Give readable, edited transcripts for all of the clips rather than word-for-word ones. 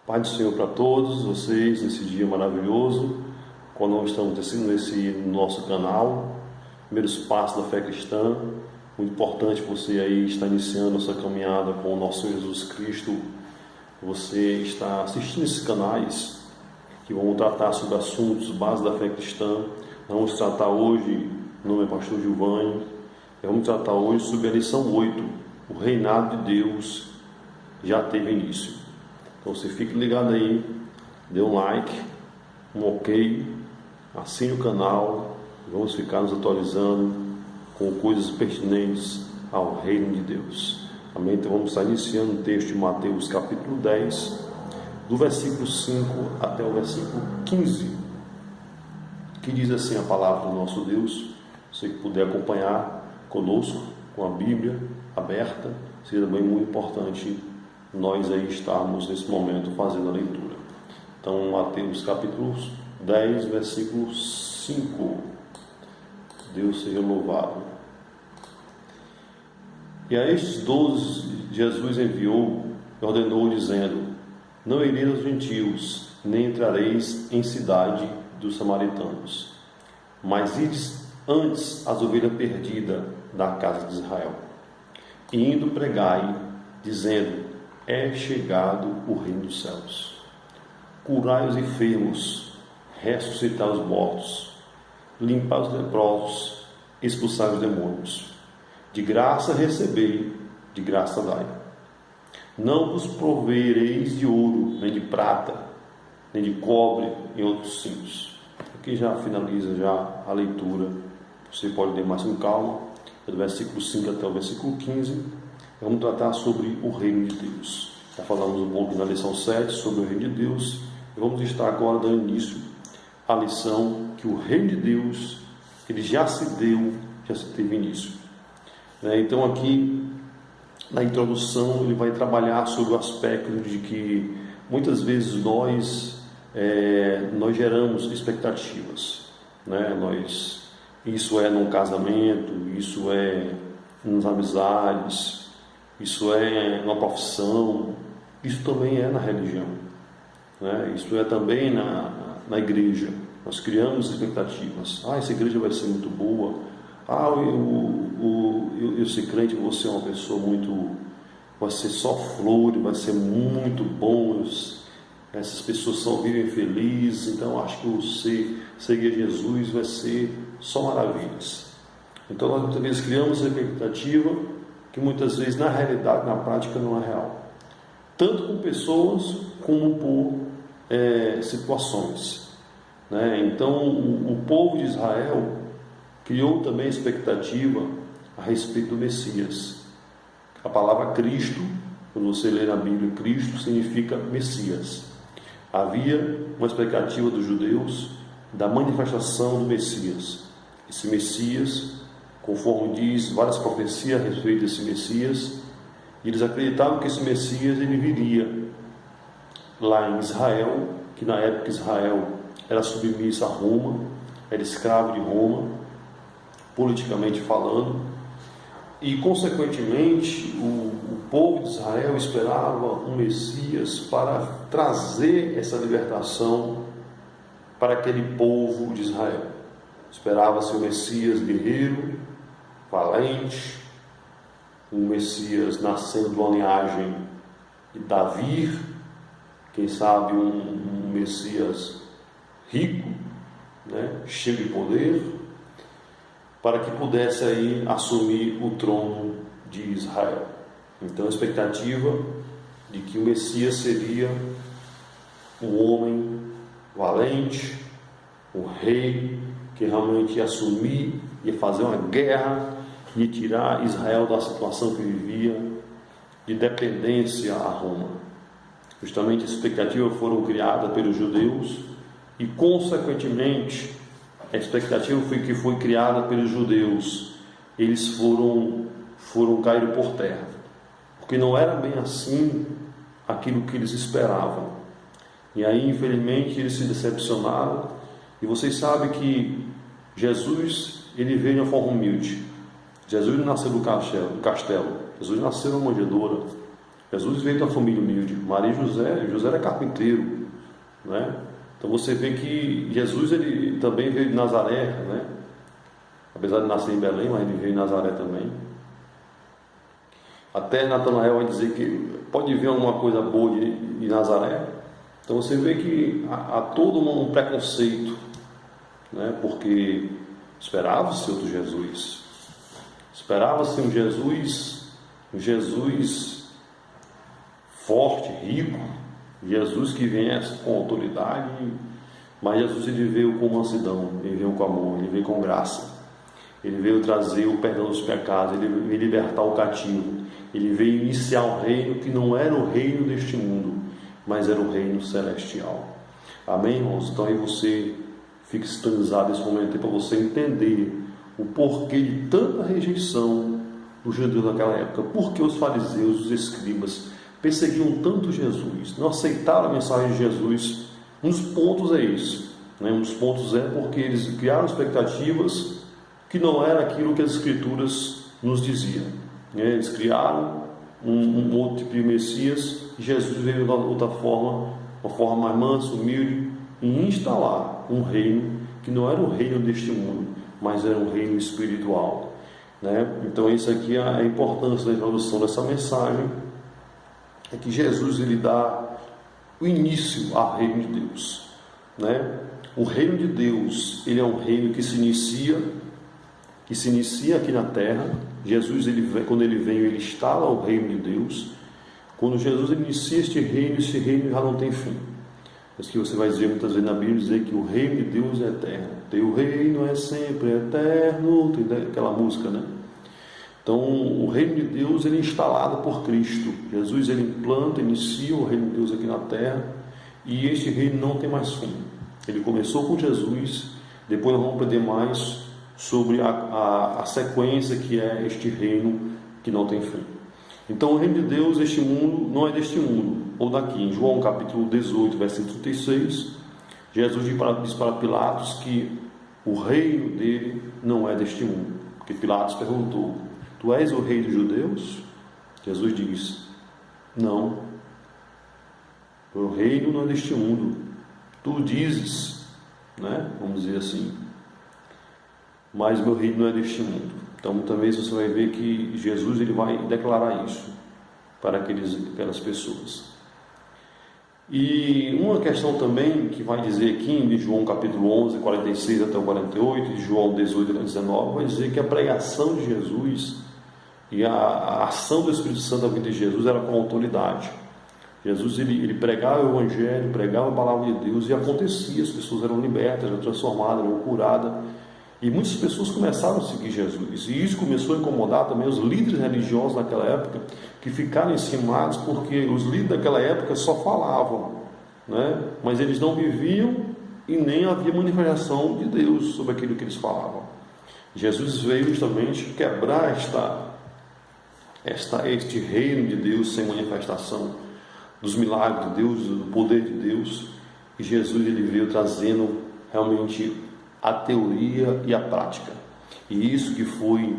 Pai do Senhor para todos vocês nesse dia maravilhoso, quando nós estamos descendo nesse nosso canal, primeiros passos da fé cristã. Muito importante você aí estar iniciando essa caminhada com o nosso Senhor Jesus Cristo. Você está assistindo esses canais que vão tratar sobre assuntos base da fé cristã. Vamos tratar hoje, meu nome é Pastor Giovanni, vamos tratar hoje sobre a lição 8, o reinado de Deus já teve início. Então você fique ligado aí, dê um like, um ok, assine o canal, vamos ficar nos atualizando com coisas pertinentes ao reino de Deus. Amém? Então vamos estar iniciando o texto de Mateus capítulo 10, do versículo 5 até o versículo 15, que diz assim a palavra do nosso Deus. Você que puder acompanhar conosco, com a Bíblia aberta, seria bem muito importante nós aí estarmos nesse momento fazendo a leitura. Então, Mateus capítulo 10, versículo 5. Deus seja louvado. E a estes 12 Jesus enviou e ordenou, dizendo: não ireis aos gentios, nem entrareis em cidade dos samaritanos, mas ides antes às ovelhas perdidas da casa de Israel. E indo pregai, dizendo: é chegado o reino dos céus. Curai os enfermos, ressuscitai os mortos, limpai os leprosos, expulsai os demônios. De graça recebei, de graça dai. Não vos provereis de ouro, nem de prata, nem de cobre e outros cintos. Aqui já finaliza já a leitura. Você pode ler mais com calma, do versículo 5 até o versículo 15. Vamos tratar sobre o reino de Deus. Já falamos um pouco na lição 7 sobre o reino de Deus. E vamos estar agora dando início à lição que o reino de Deus, ele já se deu, já se teve início. Então aqui, na introdução, ele vai trabalhar sobre o aspecto de que muitas vezes nós geramos expectativas. Isso é num casamento, isso é nas amizades, isso é na profissão, isso também é na religião, isso é também na igreja. Nós criamos expectativas. Essa igreja vai ser muito boa. Eu ser crente, vou ser uma pessoa muito, vai ser só flores, vai ser muito bom. Essas pessoas só vivem felizes, então acho que você seguir Jesus vai ser só maravilhas. Então nós muitas vezes criamos expectativa que muitas vezes na realidade, na prática, não é real, tanto com pessoas como por situações. Então o povo de Israel criou também expectativa a respeito do Messias. A palavra Cristo, quando você lê na Bíblia, Cristo significa Messias. Havia uma expectativa dos judeus da manifestação do Messias. Esse Messias, conforme diz várias profecias a respeito desse Messias, eles acreditavam que esse Messias ele viria lá em Israel, que na época Israel era submissa a Roma, era escravo de Roma, politicamente falando, e consequentemente o povo de Israel esperava um Messias para trazer essa libertação para aquele povo de Israel. Esperava-se o Messias guerreiro, valente, um Messias nascendo de uma linhagem de Davi, quem sabe um Messias rico, cheio de poder, para que pudesse aí assumir o trono de Israel. Então a expectativa de que o Messias seria um homem valente, um rei que realmente ia assumir, ia fazer uma guerra, ia tirar Israel da situação que vivia de dependência a Roma. Justamente as expectativas foram criadas pelos judeus e consequentemente a expectativa que foi criada pelos judeus, eles foram cair por terra, porque não era bem assim aquilo que eles esperavam. E aí, infelizmente, eles se decepcionaram. E vocês sabem que Jesus, ele veio de uma forma humilde. Jesus não nasceu do castelo. Jesus nasceu numa manjedoura. Jesus veio da família humilde. Maria e José era carpinteiro, né? Então você vê que Jesus ele também veio de Nazaré, né? Apesar de nascer em Belém, mas ele veio em Nazaré também. Até Natanael vai dizer que pode ver alguma coisa boa de Nazaré. Então você vê que há todo um preconceito, né? Porque esperava-se outro Jesus. Esperava-se um Jesus forte, rico, Jesus que viesse com autoridade, mas Jesus ele veio com mansidão, ele veio com amor, ele veio com graça, ele veio trazer o perdão dos pecados, ele veio libertar o cativo, ele veio iniciar um reino que não era o reino deste mundo, mas era o reino celestial. Amém, irmãos? Então aí você fique sintonizado nesse momento para você entender o porquê de tanta rejeição dos judeus naquela época, porque os fariseus, os escribas perseguiam tanto Jesus, não aceitaram a mensagem de Jesus. Um dos pontos é isso, né? Um dos pontos é porque eles criaram expectativas que não era aquilo que as Escrituras nos diziam, né? Eles criaram um outro tipo de Messias, e Jesus veio de outra forma, uma forma mais mansa, humilde, e instalar um reino que não era o reino deste mundo, mas era um reino espiritual, né? Então isso aqui é a importância da introdução dessa mensagem, é que Jesus ele dá o início ao reino de Deus, né? O reino de Deus ele é um reino que se inicia aqui na terra. Jesus quando ele veio, ele instala o reino de Deus. Quando Jesus inicia este reino já não tem fim. Mas que você vai dizer muitas vezes na Bíblia, dizer que o reino de Deus é eterno. Teu reino é sempre eterno. Tem aquela música, né? Então, o reino de Deus ele é instalado por Cristo. Jesus ele implanta, inicia o reino de Deus aqui na terra, e este reino não tem mais fim. Ele começou com Jesus, depois nós vamos aprender mais sobre a sequência que é este reino que não tem fim. Então, o reino de Deus, este mundo, não é deste mundo, ou daqui. Em João capítulo 18, versículo 36, Jesus diz para Pilatos que o reino dele não é deste mundo. Porque Pilatos perguntou: Tu és o rei dos judeus? Jesus diz: Não, o reino não é deste mundo. Tu dizes, né? Vamos dizer assim, mas meu reino não é deste mundo. Então muitas vezes você vai ver que Jesus ele vai declarar isso para aquelas pessoas. E uma questão também que vai dizer aqui em João capítulo 11, 46 até o 48, e João 18 até 19, vai dizer que a pregação de Jesus e a ação do Espírito Santo na vida de Jesus era com autoridade. Jesus ele pregava o Evangelho, pregava a palavra de Deus, e acontecia, as pessoas eram libertas, eram transformadas, eram curadas, e muitas pessoas começaram a seguir Jesus, e isso começou a incomodar também os líderes religiosos naquela época, que ficaram enciumados, porque os líderes daquela época só falavam, né? Mas eles não viviam, e nem havia manifestação de Deus sobre aquilo que eles falavam. Jesus veio justamente quebrar este reino de Deus sem manifestação dos milagres de Deus, do poder de Deus. E Jesus ele veio trazendo realmente a teoria e a prática, e isso que foi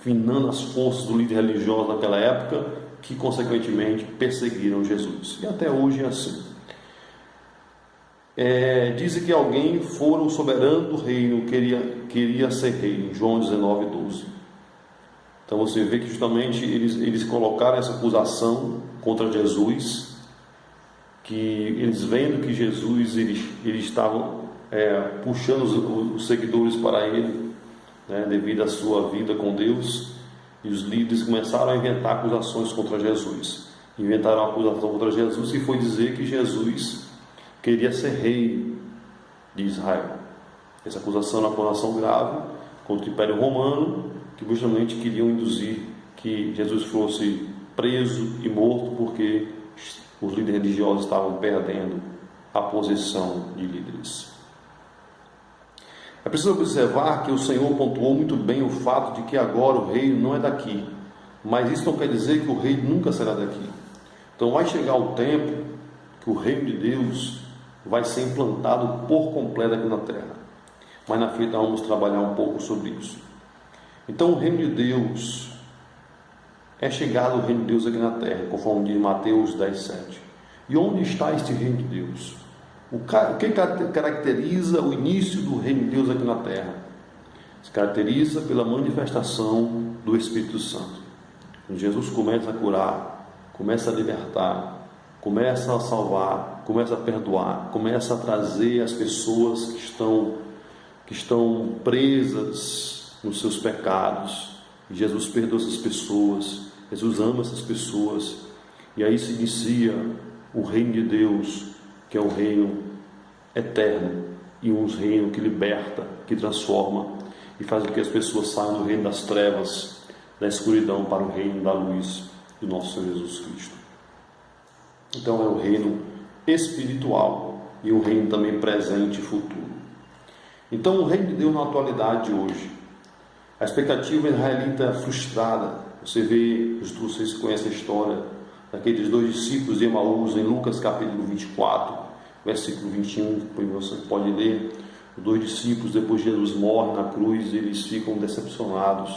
finando as forças do líder religioso naquela época, que consequentemente perseguiram Jesus, e até hoje é assim. Dizem que alguém fora o soberano do reino, queria ser rei, em João 19, 12. Então você vê que justamente eles colocaram essa acusação contra Jesus, que eles vendo que Jesus, eles estavam puxando os seguidores para ele, né, devido à sua vida com Deus, e os líderes começaram a inventar acusações contra Jesus. Inventaram uma acusação contra Jesus, que foi dizer que Jesus queria ser rei de Israel. Essa acusação era uma acusação grave contra o Império Romano, que justamente queriam induzir que Jesus fosse preso e morto, porque os líderes religiosos estavam perdendo a posição de líderes. É preciso observar que o Senhor pontuou muito bem o fato de que agora o reino não é daqui, mas isso não quer dizer que o reino nunca será daqui. Então vai chegar o tempo que o reino de Deus vai ser implantado por completo aqui na terra. Mas na frente nós vamos trabalhar um pouco sobre isso. Então o reino de Deus é chegado o reino de Deus aqui na terra, conforme diz Mateus 10:7. E onde está este reino de Deus? O que caracteriza o início do reino de Deus aqui na terra? Se caracteriza pela manifestação do Espírito Santo. Quando Jesus começa a curar, começa a libertar, começa a salvar, começa a perdoar, começa a trazer as pessoas que estão presas nos seus pecados. E Jesus perdoa essas pessoas, Jesus ama essas pessoas, e aí se inicia o reino de Deus, que é o reino eterno, e um reino que liberta, que transforma, e faz com que as pessoas saiam do reino das trevas, da escuridão, para o reino da luz do nosso Senhor Jesus Cristo. Então é o reino espiritual, e o reino também presente e futuro. Então o reino de Deus na atualidade hoje, a expectativa israelita frustrada. Vocês conhecem a história daqueles 2 discípulos de Emaús, em Lucas capítulo 24, versículo 21, você pode ler. Os 2 discípulos, depois de Jesus morre na cruz, eles ficam decepcionados,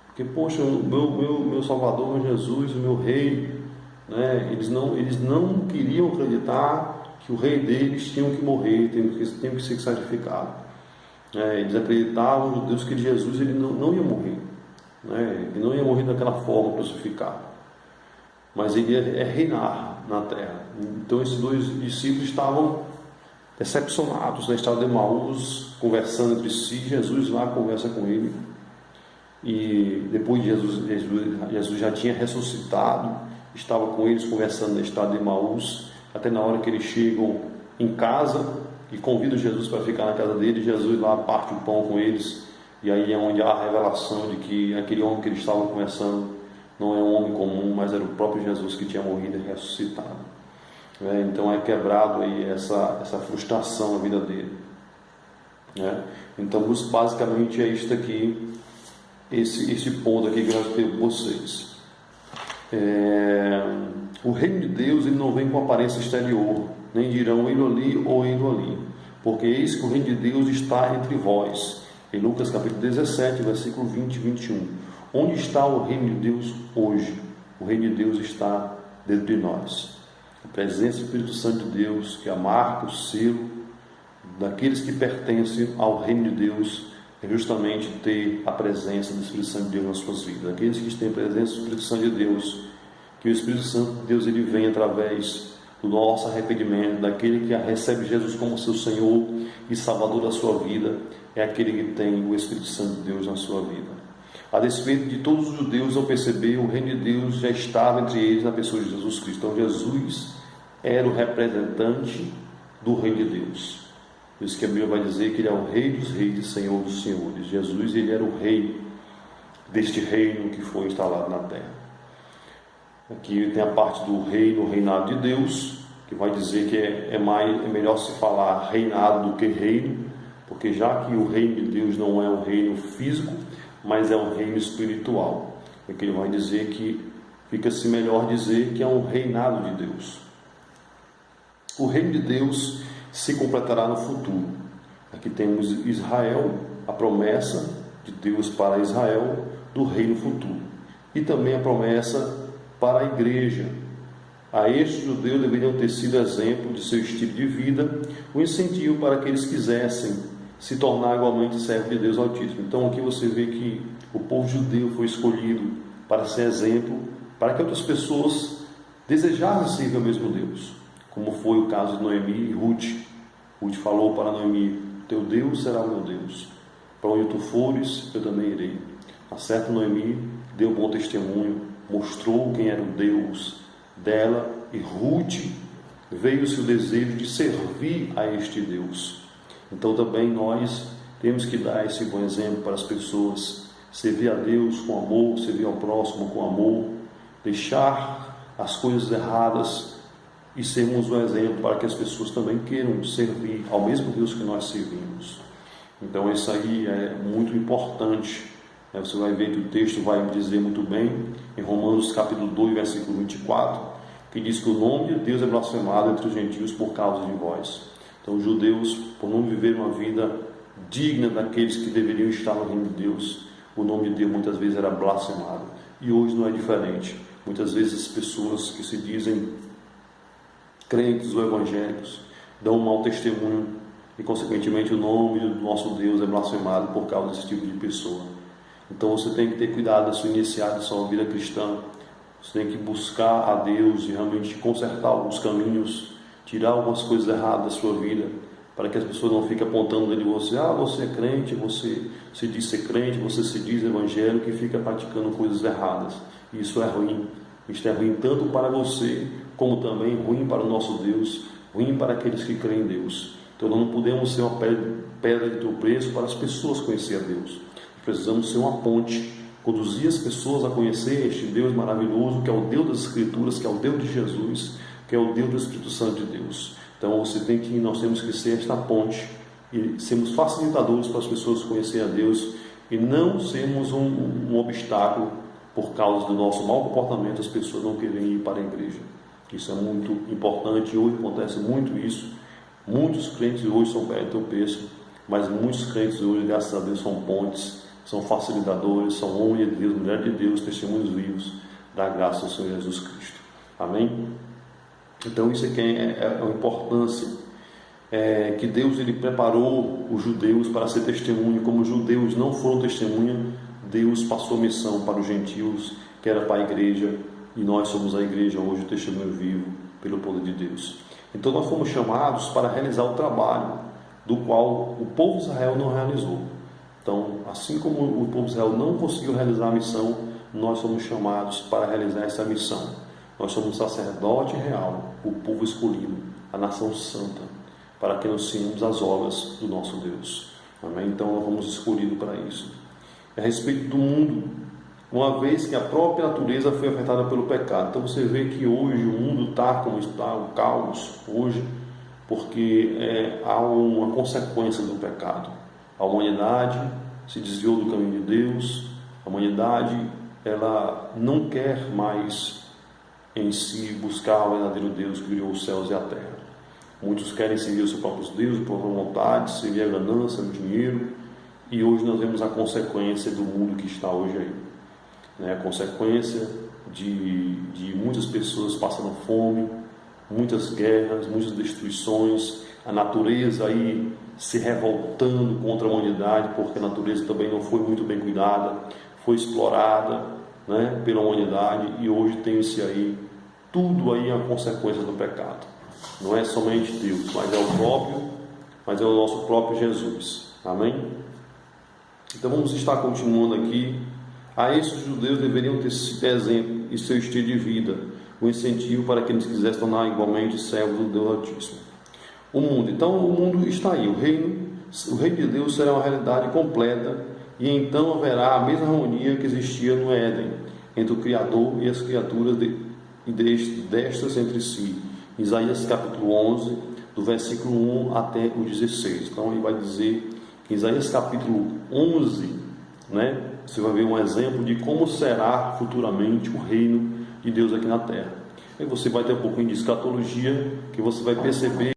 porque, poxa, meu Salvador, meu Jesus, o meu Rei, né? Eles não queriam acreditar que o Rei deles tinha que morrer, tinha que ser sacrificado. Eles acreditavam, os judeus, que Jesus ele não ia morrer, né? Ele não ia morrer daquela forma, crucificado, mas ele ia reinar na terra. Então esses 2 discípulos estavam decepcionados, né? Estavam de Emaús, conversando entre si. Jesus lá conversa com ele, e depois de Jesus já tinha ressuscitado, estava com eles conversando na estrada de Emaús, até na hora que eles chegam em casa e convidam Jesus para ficar na casa dele. Jesus lá parte o pão com eles, e aí é onde há a revelação de que aquele homem que eles estavam conversando não é um homem comum, mas era o próprio Jesus que tinha morrido e ressuscitado. Então é quebrado aí essa frustração na vida dele. Então basicamente é isto aqui, esse ponto aqui que eu tenho com vocês. O reino de Deus ele não vem com aparência exterior, nem dirão ele ali ou ele ali, porque eis que o reino de Deus está entre vós. Em Lucas capítulo 17, versículo 20 e 21. Onde está o reino de Deus hoje? O reino de Deus está dentro de nós. A presença do Espírito Santo de Deus, que é a marca, o selo daqueles que pertencem ao reino de Deus, é justamente ter a presença do Espírito Santo de Deus nas suas vidas. Aqueles que têm a presença do Espírito Santo de Deus, que o Espírito Santo de Deus ele vem através do nosso arrependimento, daquele que recebe Jesus como seu Senhor e Salvador da sua vida, é aquele que tem o Espírito Santo de Deus na sua vida. A despeito de todos os judeus, ao perceber, o reino de Deus já estava entre eles na pessoa de Jesus Cristo. Então Jesus era o representante do reino de Deus. Por isso que a Bíblia vai dizer que ele é o Rei dos Reis e Senhor dos Senhores. Jesus ele era o Rei deste reino que foi instalado na terra. Aqui tem a parte do reino, o reinado de Deus, que vai dizer que é melhor se falar reinado do que reino, porque já que o reino de Deus não é um reino físico, mas é um reino espiritual. Aqui ele vai dizer que fica-se melhor dizer que é um reinado de Deus. O reino de Deus se completará no futuro. Aqui temos Israel, a promessa de Deus para Israel do reino futuro, e também a promessa para a igreja. A estes judeus deveriam ter sido exemplo de seu estilo de vida, o incentivo para que eles quisessem se tornar igualmente servo de Deus Altíssimo. Então aqui você vê que o povo judeu foi escolhido para ser exemplo, para que outras pessoas desejassem servir ao mesmo Deus, como foi o caso de Noemi e Ruth. Ruth falou para Noemi: teu Deus será o meu Deus, para onde tu fores eu também irei. A certa Noemi deu bom testemunho, mostrou quem era o Deus dela, e Ruth veio-se o desejo de servir a este Deus. Então também nós temos que dar esse bom exemplo para as pessoas, servir a Deus com amor, servir ao próximo com amor, deixar as coisas erradas e sermos um exemplo para que as pessoas também queiram servir ao mesmo Deus que nós servimos. Então isso aí é muito importante. Você vai ver que o texto vai dizer muito bem em Romanos capítulo 2, versículo 24, que diz que o nome de Deus é blasfemado entre os gentios por causa de vós. Então os judeus, por não viver uma vida digna daqueles que deveriam estar no reino de Deus, o nome de Deus muitas vezes era blasfemado. E hoje não é diferente. Muitas vezes as pessoas que se dizem crentes ou evangélicos dão um mau testemunho e, consequentemente, o nome do nosso Deus é blasfemado por causa desse tipo de pessoa. Então você tem que ter cuidado na sua iniciada, da sua vida cristã. Você tem que buscar a Deus e realmente consertar alguns caminhos, tirar algumas coisas erradas da sua vida, para que as pessoas não fiquem apontando de você: você é crente, você se diz ser crente, você se diz evangélico, e fica praticando coisas erradas. E isso é ruim. Isso é ruim tanto para você, como também ruim para o nosso Deus, ruim para aqueles que creem em Deus. Então nós não podemos ser uma pedra de tropeço para as pessoas conhecer a Deus. Precisamos ser uma ponte, conduzir as pessoas a conhecer este Deus maravilhoso, que é o Deus das Escrituras, que é o Deus de Jesus, que é o Deus do Espírito Santo de Deus. Então nós temos que ser esta ponte e sermos facilitadores para as pessoas conhecerem a Deus, e não sermos um obstáculo por causa do nosso mau comportamento, as pessoas não querem ir para a igreja. Isso é muito importante, e hoje acontece muito isso. Muitos crentes hoje são pedra de tropeço, mas muitos crentes hoje, graças a Deus, são pontes, são facilitadores, são homens de Deus, mulheres de Deus, testemunhos vivos da graça do Senhor Jesus Cristo. Amém? Então isso aqui é a importância que Deus ele preparou os judeus para ser testemunho. Como os judeus não foram testemunha, Deus passou a missão para os gentios, que era para a igreja, e nós somos a igreja hoje, o testemunho vivo pelo poder de Deus. Então nós fomos chamados para realizar o trabalho do qual o povo de Israel não realizou. Então, assim como o povo de Israel não conseguiu realizar a missão, nós somos chamados para realizar essa missão. Nós somos sacerdote real, o povo escolhido, a nação santa, para que nós sigamos as obras do nosso Deus. Amém? Então, nós fomos escolhidos para isso. A respeito do mundo, uma vez que a própria natureza foi afetada pelo pecado. Então, você vê que hoje o mundo está como está, o caos, hoje, porque há uma consequência do pecado. A humanidade se desviou do caminho de Deus. A humanidade ela não quer mais em si buscar o verdadeiro Deus que criou os céus e a terra. Muitos querem seguir os seus próprios deuses, por vontade, seguir a ganância, o dinheiro, e hoje nós vemos a consequência do mundo que está hoje aí. A consequência de muitas pessoas passando fome, muitas guerras, muitas destruições, a natureza aí se revoltando contra a humanidade, porque a natureza também não foi muito bem cuidada, foi explorada pela humanidade, e hoje tem-se aí tudo aí a consequência do pecado. Não é somente Deus, mas é o nosso próprio Jesus. Amém? Então vamos estar continuando aqui. A esses judeus deveriam ter esse exemplo e seu estilo de vida, o incentivo para que eles quisessem tornar igualmente servos do Deus Altíssimo. O mundo, então o mundo está aí, o reino de Deus será uma realidade completa, e então haverá a mesma harmonia que existia no Éden, entre o Criador e as criaturas e destas entre si. Isaías capítulo 11, do versículo 1 até o 16. Então ele vai dizer, em Isaías capítulo 11, você vai ver um exemplo de como será futuramente o reino de Deus aqui na terra. Aí você vai ter um pouquinho de escatologia, que você vai perceber